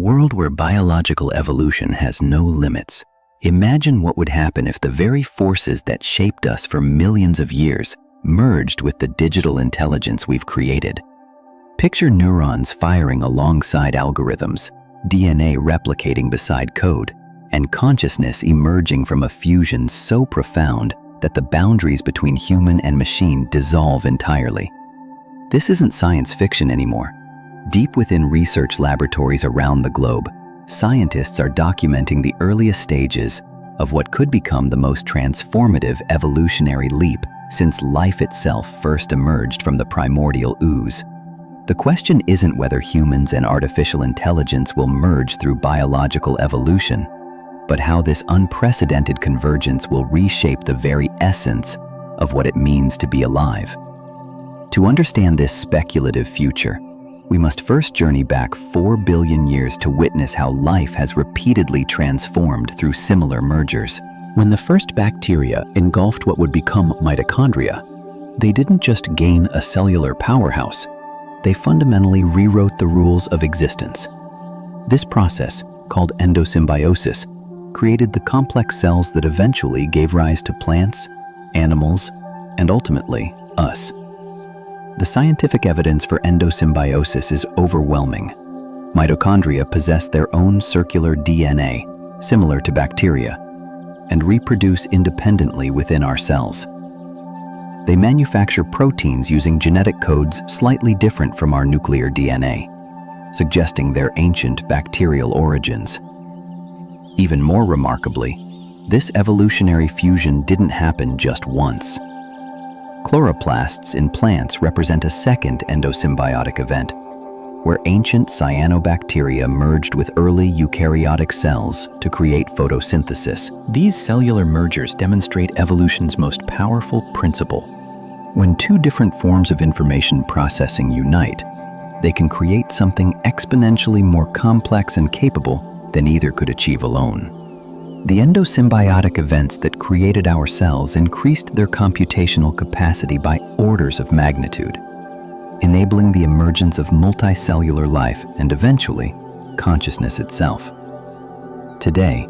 world where biological evolution has no limits, imagine what would happen if the very forces that shaped us for millions of years merged with the digital intelligence we've created. Picture neurons firing alongside algorithms, DNA replicating beside code, and consciousness emerging from a fusion so profound that the boundaries between human and machine dissolve entirely. This isn't science fiction anymore. Deep within research laboratories around the globe, scientists are documenting the earliest stages of what could become the most transformative evolutionary leap since life itself first emerged from the primordial ooze. The question isn't whether humans and artificial intelligence will merge through biological evolution, but how this unprecedented convergence will reshape the very essence of what it means to be alive. To understand this speculative future, we must first journey back 4 billion years to witness how life has repeatedly transformed through similar mergers. When the first bacteria engulfed what would become mitochondria, they didn't just gain a cellular powerhouse, they fundamentally rewrote the rules of existence. This process, called endosymbiosis, created the complex cells that eventually gave rise to plants, animals, and ultimately, us. The scientific evidence for endosymbiosis is overwhelming. Mitochondria possess their own circular DNA, similar to bacteria, and reproduce independently within our cells. They manufacture proteins using genetic codes slightly different from our nuclear DNA, suggesting their ancient bacterial origins. Even more remarkably, this evolutionary fusion didn't happen just once. Chloroplasts in plants represent a second endosymbiotic event, where ancient cyanobacteria merged with early eukaryotic cells to create photosynthesis. These cellular mergers demonstrate evolution's most powerful principle. When two different forms of information processing unite, they can create something exponentially more complex and capable than either could achieve alone. The endosymbiotic events that created our cells increased their computational capacity by orders of magnitude, enabling the emergence of multicellular life and eventually, consciousness itself. Today,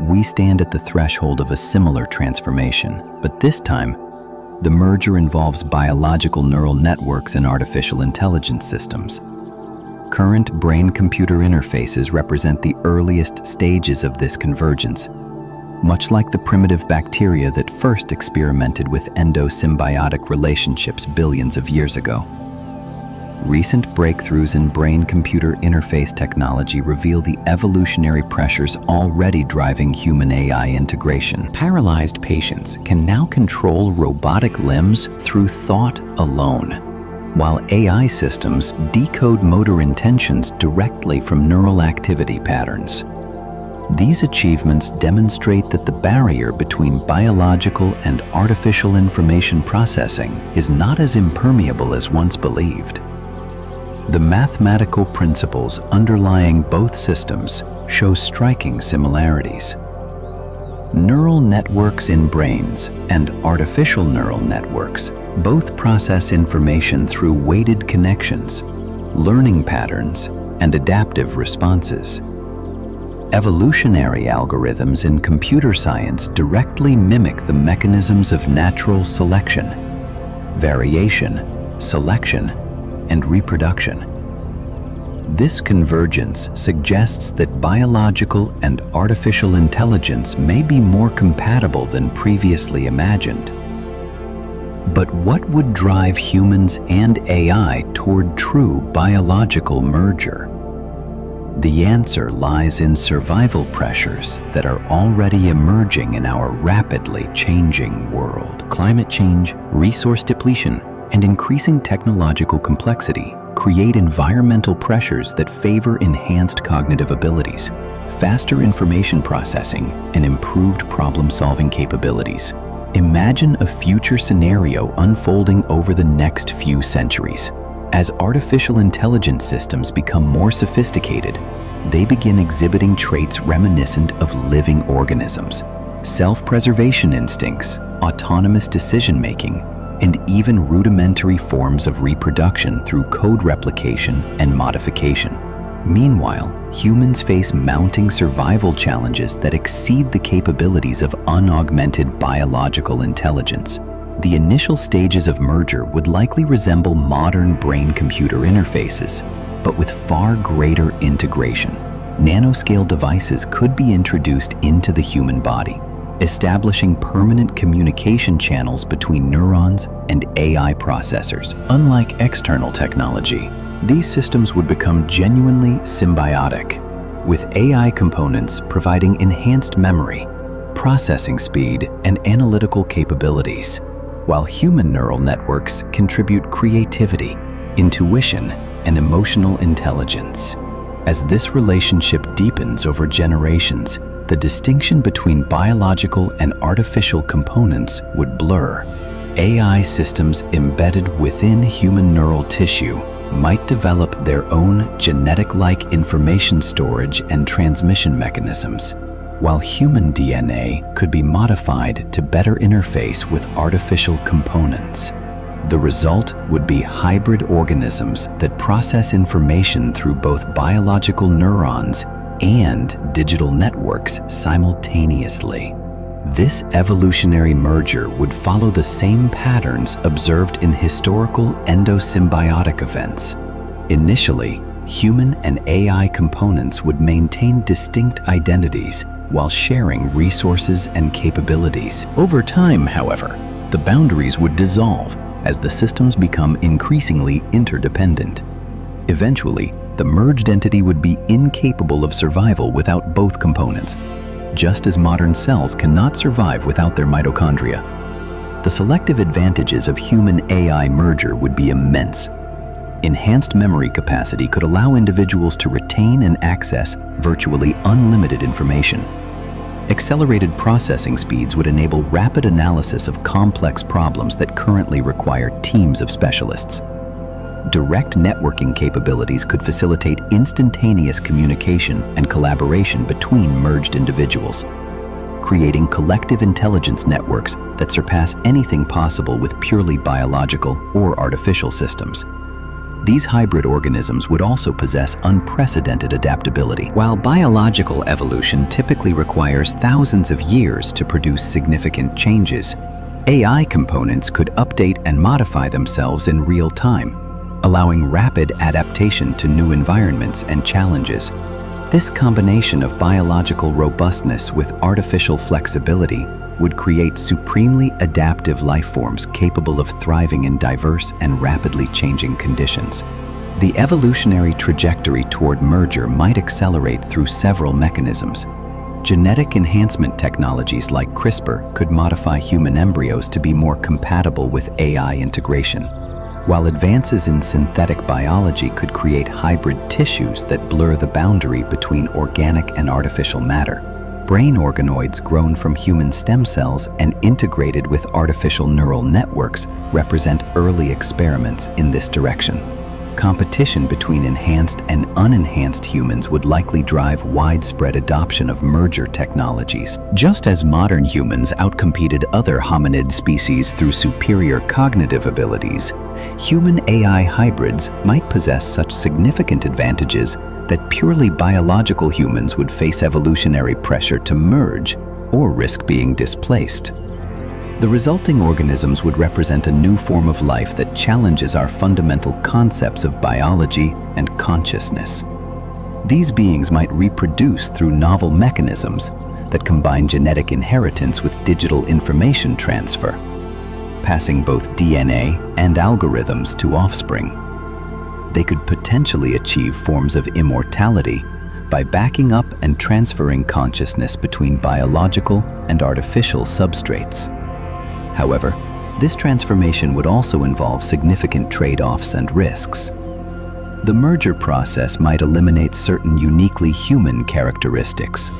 we stand at the threshold of a similar transformation, but this time, the merger involves biological neural networks and artificial intelligence systems. Current brain-computer interfaces represent the earliest stages of this convergence, much like the primitive bacteria that first experimented with endosymbiotic relationships billions of years ago. Recent breakthroughs in brain-computer interface technology reveal the evolutionary pressures already driving human-AI integration. Paralyzed patients can now control robotic limbs through thought alone, while AI systems decode motor intentions directly from neural activity patterns. These achievements demonstrate that the barrier between biological and artificial information processing is not as impermeable as once believed. The mathematical principles underlying both systems show striking similarities. Neural networks in brains and artificial neural networks both process information through weighted connections, learning patterns, and adaptive responses. Evolutionary algorithms in computer science directly mimic the mechanisms of natural selection, variation, selection, and reproduction. This convergence suggests that biological and artificial intelligence may be more compatible than previously imagined. But what would drive humans and AI toward true biological merger? The answer lies in survival pressures that are already emerging in our rapidly changing world. Climate change, resource depletion, and increasing technological complexity create environmental pressures that favor enhanced cognitive abilities, faster information processing, and improved problem-solving capabilities. Imagine a future scenario unfolding over the next few centuries. As artificial intelligence systems become more sophisticated, they begin exhibiting traits reminiscent of living organisms, self-preservation instincts, autonomous decision-making, and even rudimentary forms of reproduction through code replication and modification. Meanwhile, humans face mounting survival challenges that exceed the capabilities of unaugmented biological intelligence. The initial stages of merger would likely resemble modern brain-computer interfaces, but with far greater integration. Nanoscale devices could be introduced into the human body, establishing permanent communication channels between neurons and AI processors. Unlike external technology, these systems would become genuinely symbiotic, with AI components providing enhanced memory, processing speed, and analytical capabilities, while human neural networks contribute creativity, intuition, and emotional intelligence. As this relationship deepens over generations, the distinction between biological and artificial components would blur. AI systems embedded within human neural tissue might develop their own genetic-like information storage and transmission mechanisms, while human DNA could be modified to better interface with artificial components. The result would be hybrid organisms that process information through both biological neurons and digital networks simultaneously. This evolutionary merger would follow the same patterns observed in historical endosymbiotic events. Initially, human and AI components would maintain distinct identities while sharing resources and capabilities. Over time, however, the boundaries would dissolve as the systems become increasingly interdependent. Eventually, the merged entity would be incapable of survival without both components, just as modern cells cannot survive without their mitochondria. The selective advantages of human-AI merger would be immense. Enhanced memory capacity could allow individuals to retain and access virtually unlimited information. Accelerated processing speeds would enable rapid analysis of complex problems that currently require teams of specialists. Direct networking capabilities could facilitate instantaneous communication and collaboration between merged individuals, creating collective intelligence networks that surpass anything possible with purely biological or artificial systems. These hybrid organisms would also possess unprecedented adaptability. While biological evolution typically requires thousands of years to produce significant changes, AI components could update and modify themselves in real time, allowing rapid adaptation to new environments and challenges. This combination of biological robustness with artificial flexibility would create supremely adaptive life forms capable of thriving in diverse and rapidly changing conditions. The evolutionary trajectory toward merger might accelerate through several mechanisms. Genetic enhancement technologies like CRISPR could modify human embryos to be more compatible with AI integration, while advances in synthetic biology could create hybrid tissues that blur the boundary between organic and artificial matter. Brain organoids grown from human stem cells and integrated with artificial neural networks represent early experiments in this direction. Competition between enhanced and unenhanced humans would likely drive widespread adoption of merger technologies. Just as modern humans outcompeted other hominid species through superior cognitive abilities, human-AI hybrids might possess such significant advantages that purely biological humans would face evolutionary pressure to merge or risk being displaced. The resulting organisms would represent a new form of life that challenges our fundamental concepts of biology and consciousness. These beings might reproduce through novel mechanisms that combine genetic inheritance with digital information transfer, passing both DNA and algorithms to offspring. They could potentially achieve forms of immortality by backing up and transferring consciousness between biological and artificial substrates. However, this transformation would also involve significant trade-offs and risks. The merger process might eliminate certain uniquely human characteristics,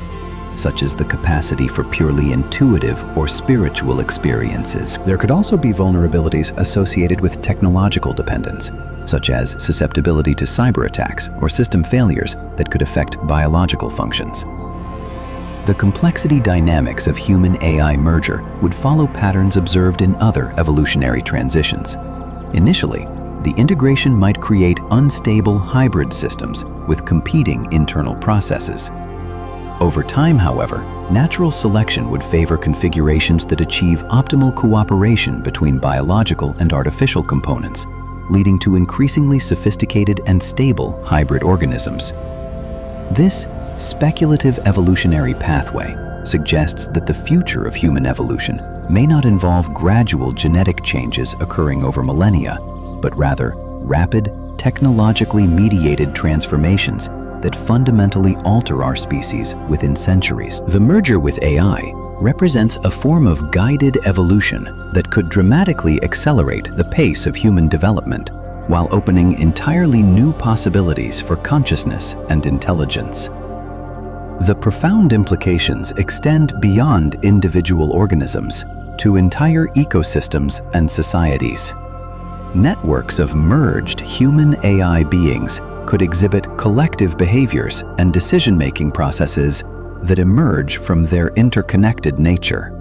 such as the capacity for purely intuitive or spiritual experiences. There could also be vulnerabilities associated with technological dependence, such as susceptibility to cyber attacks or system failures that could affect biological functions. The complexity dynamics of human-AI merger would follow patterns observed in other evolutionary transitions. Initially, the integration might create unstable hybrid systems with competing internal processes. Over time, however, natural selection would favor configurations that achieve optimal cooperation between biological and artificial components, leading to increasingly sophisticated and stable hybrid organisms. This speculative evolutionary pathway suggests that the future of human evolution may not involve gradual genetic changes occurring over millennia, but rather rapid, technologically mediated transformations that fundamentally alter our species within centuries. The merger with AI represents a form of guided evolution that could dramatically accelerate the pace of human development, while opening entirely new possibilities for consciousness and intelligence. The profound implications extend beyond individual organisms to entire ecosystems and societies. Networks of merged human-AI beings could exhibit collective behaviors and decision-making processes that emerge from their interconnected nature.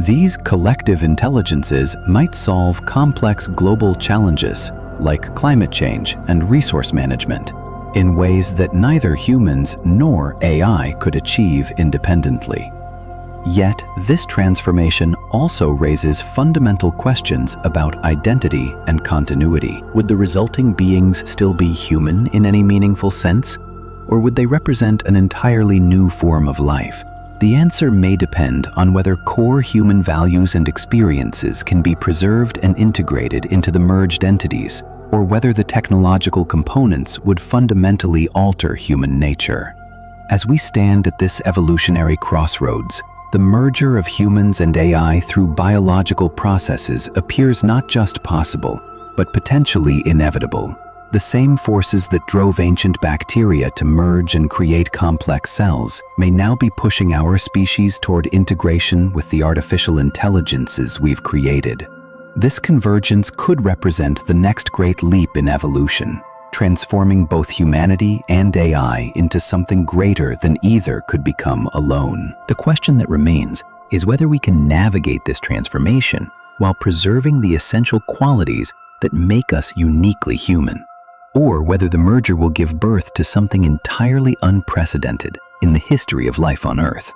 These collective intelligences might solve complex global challenges like climate change and resource management in ways that neither humans nor AI could achieve independently. Yet, this transformation also raises fundamental questions about identity and continuity. Would the resulting beings still be human in any meaningful sense? Or would they represent an entirely new form of life? The answer may depend on whether core human values and experiences can be preserved and integrated into the merged entities, or whether the technological components would fundamentally alter human nature. As we stand at this evolutionary crossroads, the merger of humans and AI through biological processes appears not just possible, but potentially inevitable. The same forces that drove ancient bacteria to merge and create complex cells may now be pushing our species toward integration with the artificial intelligences we've created. This convergence could represent the next great leap in evolution, transforming both humanity and AI into something greater than either could become alone. The question that remains is whether we can navigate this transformation while preserving the essential qualities that make us uniquely human, or whether the merger will give birth to something entirely unprecedented in the history of life on Earth.